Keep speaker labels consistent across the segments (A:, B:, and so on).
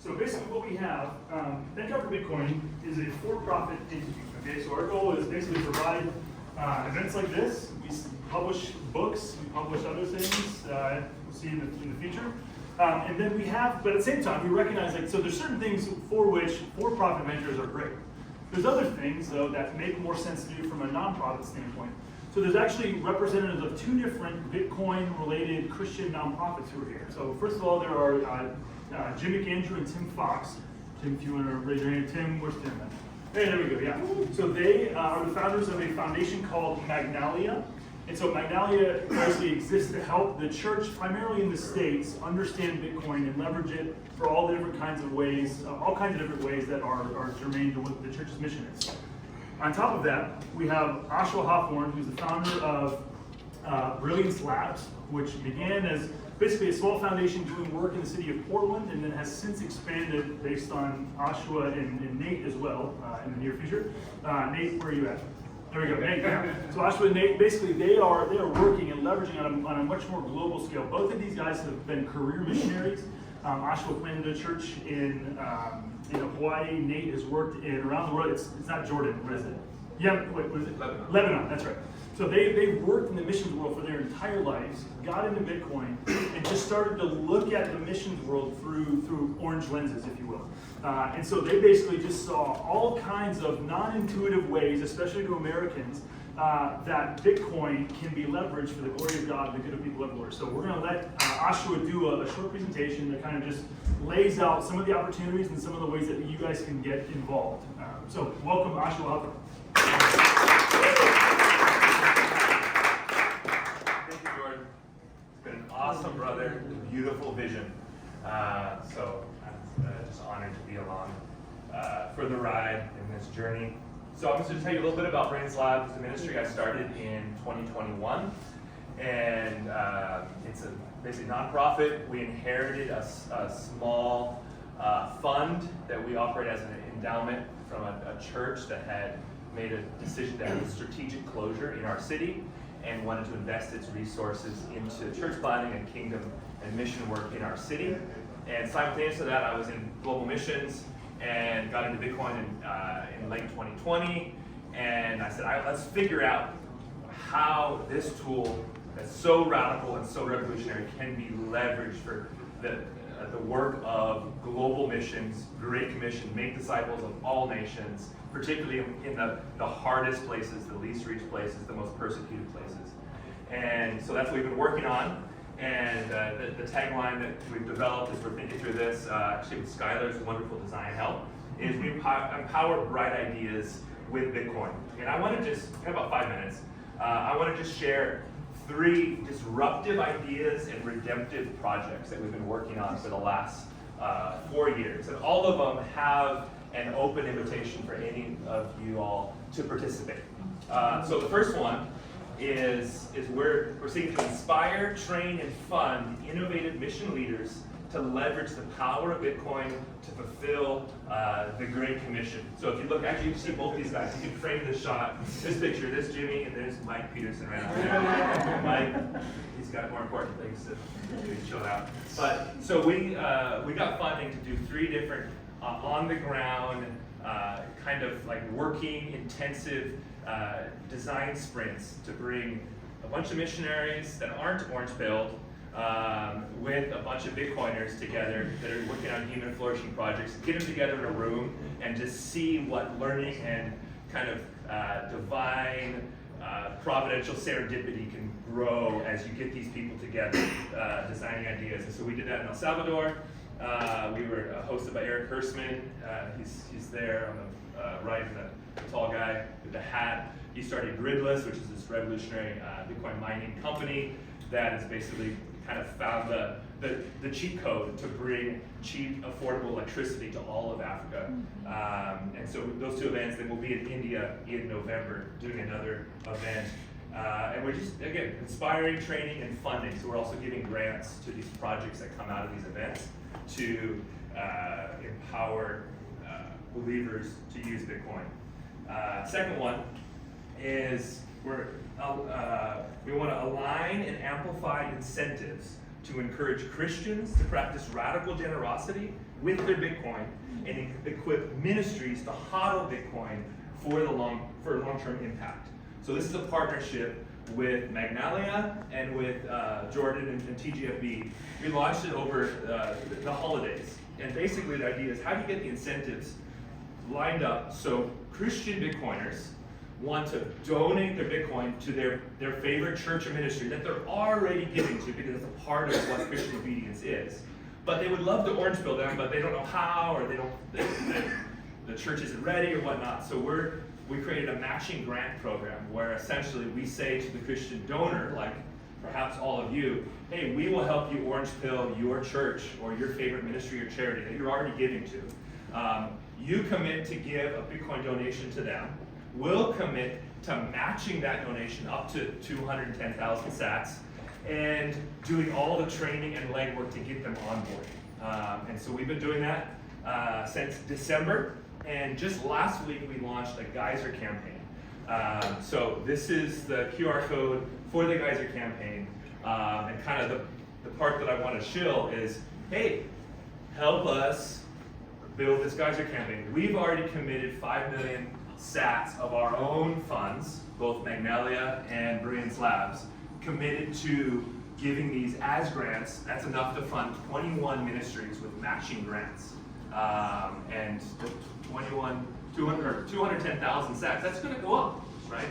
A: So basically what we have, Endcap for Bitcoin is a for-profit entity. Okay, so our goal is basically to provide events like this. We publish books, we publish other things, we'll see in the future. And then we have, but at the same time, we recognize so there's certain things for which for-profit ventures are great. There's other things, though, that make more sense to do from a nonprofit standpoint. So there's actually representatives of two different Bitcoin-related Christian nonprofits who are here. So first of all, there are Jim McAndrew and Tim Fox. Tim, if you want to raise your hand. Tim, where's Tim? Hey, there we go, yeah. So they are the founders of a foundation called Magnalia. And so Magnalia basically exists to help the church, primarily in the States, understand Bitcoin and leverage it for all the different kinds of ways, all kinds of different ways that are germane to what the church's mission is. On top of that, we have Oshawa Hawthorne, who's the founder of Brilliance Labs, which began as basically a small foundation doing work in the city of Portland, and then has since expanded based on Oshawa and Nate as well in the near future. Nate, where are you at? There we go, Nate. Yeah. So Oshawa and Nate, basically they are working and leveraging on a much more global scale. Both of these guys have been career missionaries. Oshawa planted a church in Hawaii. Nate has worked around the world. It's not Jordan. What is it? Yeah, wait, what is it? Lebanon, that's right. So they've worked in the missions world for their entire lives, got into Bitcoin, and just started to look at the missions world through orange lenses, if you will. And so they basically just saw all kinds of non-intuitive ways, especially to Americans, that Bitcoin can be leveraged for the glory of God and the good of people everywhere. So we're going to let Oshawa do a short presentation that kind of just lays out some of the opportunities and some of the ways that you guys can get involved. So welcome, Oshawa.
B: Thank you, Jordan. It's been an awesome, brother. Beautiful vision. So I'm just honored to be along for the ride in this journey. So I'm just going to tell you a little bit about Brilliance Labs. It's a ministry I started in 2021, and it's a basically nonprofit. We inherited a small fund that we operate as an endowment from a church that had made a decision to have a strategic closure in our city and wanted to invest its resources into church planting and kingdom and mission work in our city. And simultaneous to that, I was in global missions and got into Bitcoin in late 2020. And I said, let's figure out how this tool that's so radical and so revolutionary can be leveraged for the work of global missions, Great Commission, make disciples of all nations, particularly in the hardest places, the least reached places, the most persecuted places. And so that's what we've been working on. And the tagline that we've developed as we're thinking through this, actually with Skylar's wonderful design help, is we empower bright ideas with Bitcoin. And I want to just, we have about 5 minutes, I want to just share 3 disruptive ideas and redemptive projects that we've been working on for the last 4 years. And all of them have an open invitation for any of you all to participate. So the first one is we're seeking to inspire, train, and fund innovative mission leaders to leverage the power of Bitcoin to fulfill the Great Commission. So if you look, actually you can see both these guys. You can frame this shot, this picture, this Jimmy, and there's Mike Peterson right out there. Mike, he's got more important things to chill out. But so we got funding to do 3 different on the ground, kind of like working intensive design sprints to bring a bunch of missionaries that aren't orange-pilled with a bunch of Bitcoiners together that are working on human flourishing projects, get them together in a room and just see what learning and kind of divine providential serendipity can grow as you get these people together designing ideas. And so we did that in El Salvador. We were hosted by Eric Hersman. He's there on the right, the tall guy with the hat. He started Gridless, which is this revolutionary Bitcoin mining company that has basically kind of found the cheat code to bring cheap, affordable electricity to all of Africa. And so those 2 events, then we'll be in India in November doing another event. And we're just, again, inspiring, training, and funding. So we're also giving grants to these projects that come out of these events to empower believers to use Bitcoin. Second one is we want to align and amplify incentives to encourage Christians to practice radical generosity with their Bitcoin and equip ministries to hodl Bitcoin for long-term impact. So this is a partnership with Magnalia and with Jordan and TGFB. We launched it over the holidays. And basically the idea is, how do you get the incentives lined up so Christian Bitcoiners want to donate their Bitcoin to their favorite church or ministry that they're already giving to, because it's a part of what Christian obedience is. But they would love to orange pill them, but they don't know how, or the church isn't ready or whatnot. So we created a matching grant program where essentially we say to the Christian donor, like perhaps all of you, hey, we will help you orange pill your church or your favorite ministry or charity that you're already giving to. You commit to give a Bitcoin donation to them. We'll commit to matching that donation up to 210,000 sats and doing all the training and legwork to get them on board. And so we've been doing that since December. And just last week we launched a Geyser campaign. So this is the QR code for the Geyser campaign. And kind of the part that I want to shill is, hey, help us build this Geyser campaign. We've already committed 5 million sats of our own funds, both Magnalia and Brilliance Labs, committed to giving these as grants. That's enough to fund 21 ministries with matching grants. And the 210,000 sats, that's going to go up, right?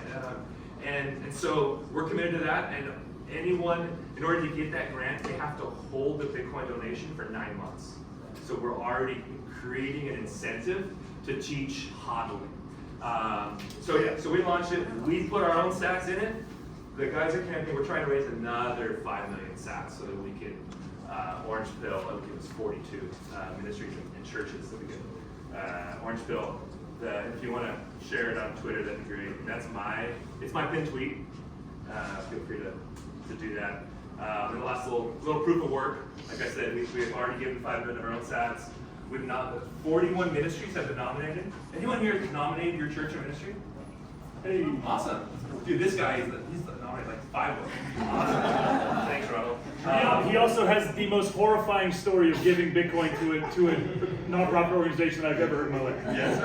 B: And so we're committed to that. And anyone, in order to get that grant, they have to hold the Bitcoin donation for 9 months. So we're already creating an incentive to teach hodling. So we launched it. We put our own sats in it. The Geyser campaign, we're trying to raise another 5 million sats so that we can orange pill. That would give us 42 ministries and churches that we can orange pill. If you want to share it on Twitter, that'd be great. It's my pinned tweet. Feel free to do that. And the last little proof of work, like I said, we've already given 5 million of our own sats. 41 ministries have been nominated. Anyone here nominated your church or ministry? Hey, awesome. Dude, this guy, he's nominated like 5 of them. Awesome. Thanks, Ronald.
A: He also has the most horrifying story of giving Bitcoin to a nonprofit organization I've ever heard in my life.
B: Yes.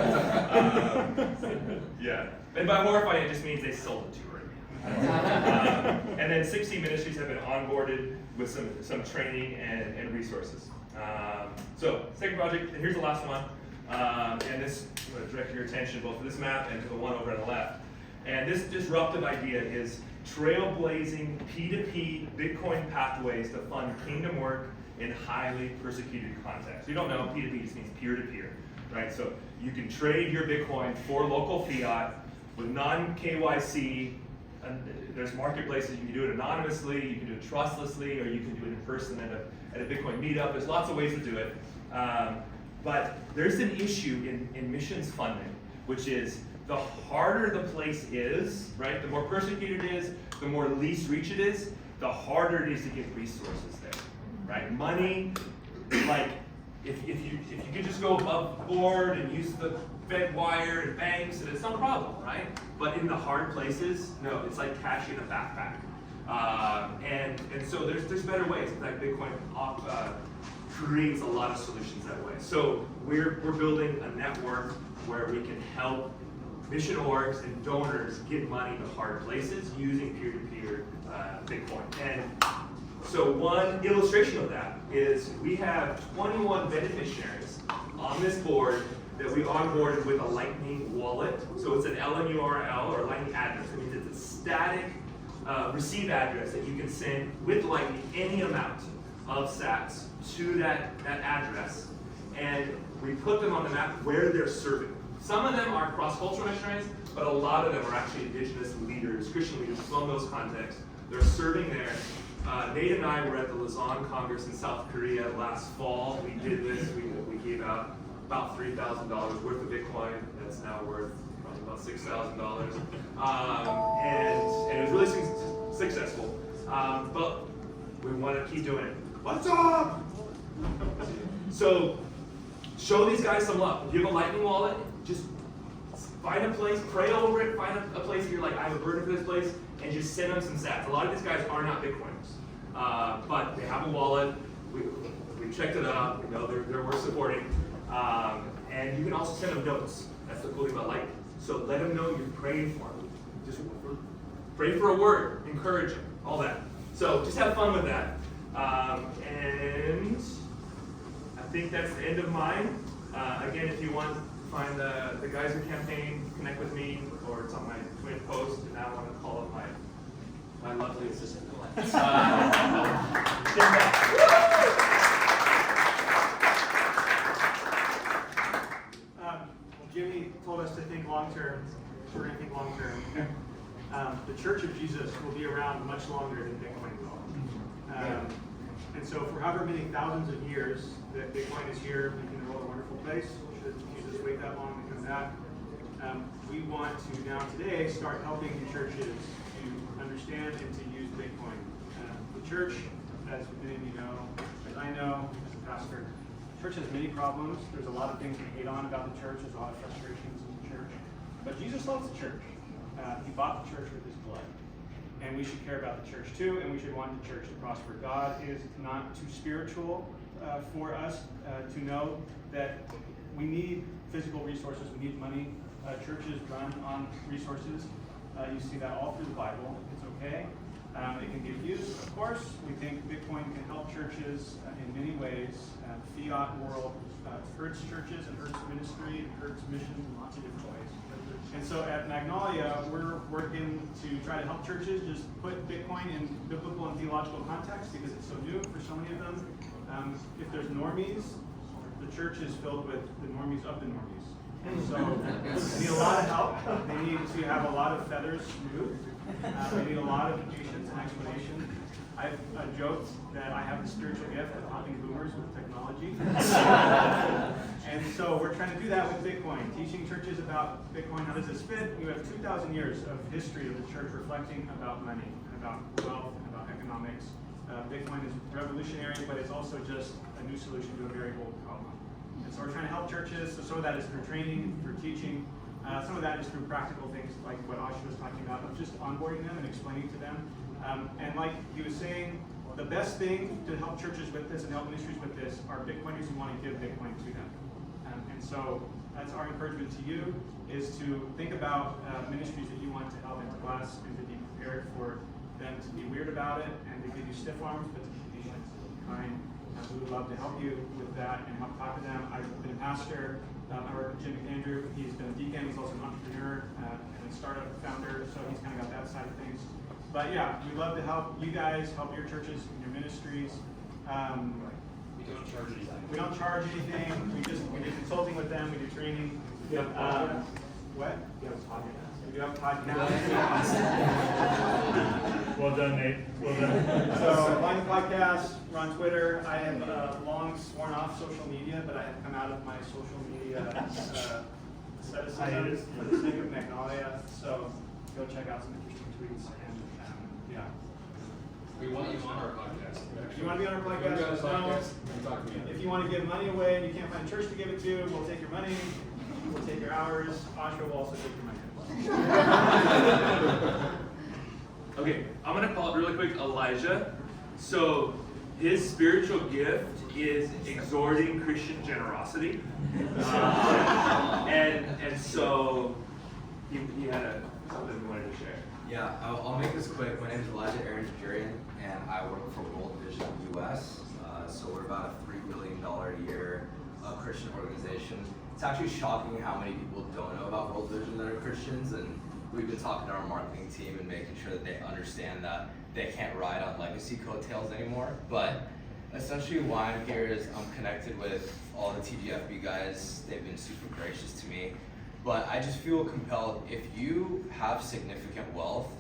B: Yeah. And by horrifying, it just means they sold it to her. And then 60 ministries have been onboarded with some training and resources. So, second project, and here's the last one. And this, I'm going to direct your attention both to this map and to the one over on the left. And this disruptive idea is trailblazing P2P Bitcoin pathways to fund kingdom work in highly persecuted contexts. You don't know, P2P just means peer-to-peer, right? So you can trade your Bitcoin for local fiat with non-KYC. There's marketplaces, you can do it anonymously, you can do it trustlessly, or you can do it in person at a Bitcoin meetup. There's lots of ways to do it. But there's an issue in missions funding, which is the harder the place is, right? The more persecuted it is, the more least reach it is, the harder it is to get resources there, right? Money, like if you could just go above board and use the Fed wire and banks, and it's no problem, right? But in the hard places, no, it's like cash in a backpack. And so there's better ways. In fact, Bitcoin creates a lot of solutions that way. So we're building a network where we can help mission orgs and donors get money to hard places using peer-to-peer Bitcoin. And so one illustration of that is we have 21 beneficiaries on this board that we onboarded with a Lightning wallet. So it's an LNURL or Lightning address. It means it's a static receive address that you can send with Lightning any amount of sats to that address. And we put them on the map where they're serving. Some of them are cross-cultural missionaries, but a lot of them are actually indigenous leaders, Christian leaders from those contexts. They're serving there. Nate and I were at the Lausanne Congress in South Korea last fall. We did this. We gave out about $3,000 worth of Bitcoin. That's now worth probably about $6,000. And it was really successful. But we want to keep doing it. What's up? So show these guys some love. If you have a Lightning wallet, just find a place, pray over it, find a place that you're like, I have a burden for this place, and just send them some sats. A lot of these guys are not Bitcoiners. but they have a wallet. We checked it out. You know, they're worth supporting. And you can also send them notes. That's the cool thing about Light. So let them know you're praying for them. Just pray for a word, encourage them, all that. So just have fun with that. And I think that's the end of mine. Again, if you want to find the Geyser campaign, connect with me, or it's on my Twin post. And now I want to call up my lovely assistant.
C: Jimmy told us to think long term. We're going to think long term. The Church of Jesus will be around much longer than Bitcoin will. And so for however many thousands of years that Bitcoin is here, making the world a wonderful place, should Jesus wait that long to come back, we want to now today start helping the churches to understand and to use Bitcoin. The church, as many of you know, as I know, as a pastor, the church has many problems. There's a lot of things to hate on about the church. There's a lot of frustrations in the church. But Jesus loves the church. He bought the church with his blood. And we should care about the church too, and we should want the church to prosper. God is not too spiritual for us to know that we need physical resources, we need money. Churches run on resources. You see that all through the Bible. It's okay. It can get used, of course. We think Bitcoin can help churches in many ways. Fiat world hurts churches and hurts ministry and hurts missions in lots of different ways. And so at Magnolia, we're working to try to help churches just put Bitcoin in biblical and theological context because it's so new for so many of them. If there's normies, the church is filled with the normies of the normies. And so they need a lot of help. They need to have a lot of feathers smoothed. They need a lot of patience and explanation. I've joked that I have the spiritual gift of helping boomers with technology. And so we're trying to do that with Bitcoin, teaching churches about Bitcoin. How does this fit? We have 2,000 years of history of the church reflecting about money, and about wealth, and about economics. Bitcoin is revolutionary, but it's also just a new solution to a very old problem. And so we're trying to help churches. So some of that is through training, through teaching. Some of that is through practical things like what Ashi was talking about, of just onboarding them and explaining to them. And like he was saying, the best thing to help churches with this and help ministries with this are Bitcoiners who want to give Bitcoin to them. And so that's our encouragement to you, is to think about ministries that you want to help and to bless and to be prepared for them to be weird about it and to give you stiff arms, but to be patient and kind. We would love to help you with that and help talk to them. I've been a pastor. I work with Jim McAndrew. He's been a deacon. He's also an entrepreneur and a startup founder, so he's kind of got that side of things. But yeah, we'd love to help you guys, help your churches and your ministries.
D: We don't charge anything.
C: We don't charge anything. We do consulting with them. We do training. What? We do have a podcast.
A: Well done, Nate. Well done.
C: So, find the podcast. We're on Twitter. I have long sworn off social media, but I have come out of my social media asceticism for the sake of Magnolia. So, go check out some interesting tweets. And yeah.
D: We want you on our podcast.
C: If you want to be on our podcast,
D: If you
C: let us
D: want
C: know.
D: to talk to me.
C: If you want to give money away and you can't find a church to give it to, we'll take your money. We'll take your hours. Asha will also take your money.
B: Okay, I'm gonna call it really quick Elijah. So his spiritual gift is exhorting Christian generosity, and so he had something he wanted to share.
E: Yeah, I'll make this quick. My name is Elijah Aaron Jurian, and I work for World Vision US. So we're about a $3 billion a year Christian organization. It's actually shocking how many people don't know about World Vision that are Christians, and we've been talking to our marketing team and making sure that they understand that they can't ride on legacy coattails anymore. But essentially why I'm here is I'm connected with all the TGFB guys. They've been super gracious to me. But I just feel compelled, if you have significant wealth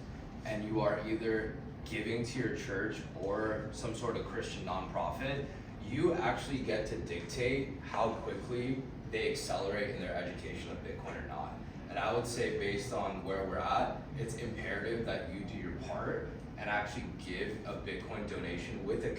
E: and you are either giving to your church or some sort of Christian nonprofit, you actually get to dictate how quickly they accelerate in their education of Bitcoin or not. And I would say based on where we're at, it's imperative that you do your part and actually give a Bitcoin donation with a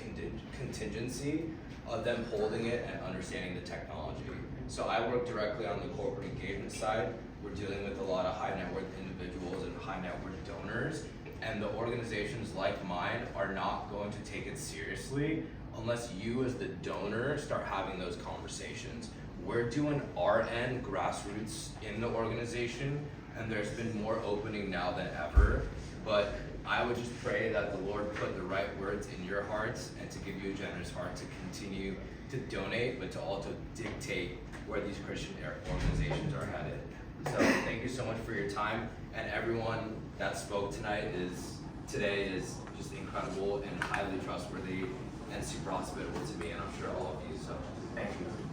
E: contingency of them holding it and understanding the technology. So I work directly on the corporate engagement side. We're dealing with a lot of high net worth individuals and high net worth donors. and the organizations like mine are not going to take it seriously unless you as the donor start having those conversations. We're doing our end grassroots in the organization, and there's been more opening now than ever, but I would just pray that the Lord put the right words in your hearts and to give you a generous heart to continue to donate, but to also dictate where these Christian organizations are headed. So thank you so much for your time, and everyone that spoke today is just incredible and highly trustworthy and super hospitable to me, and I'm sure all of you, so thank you.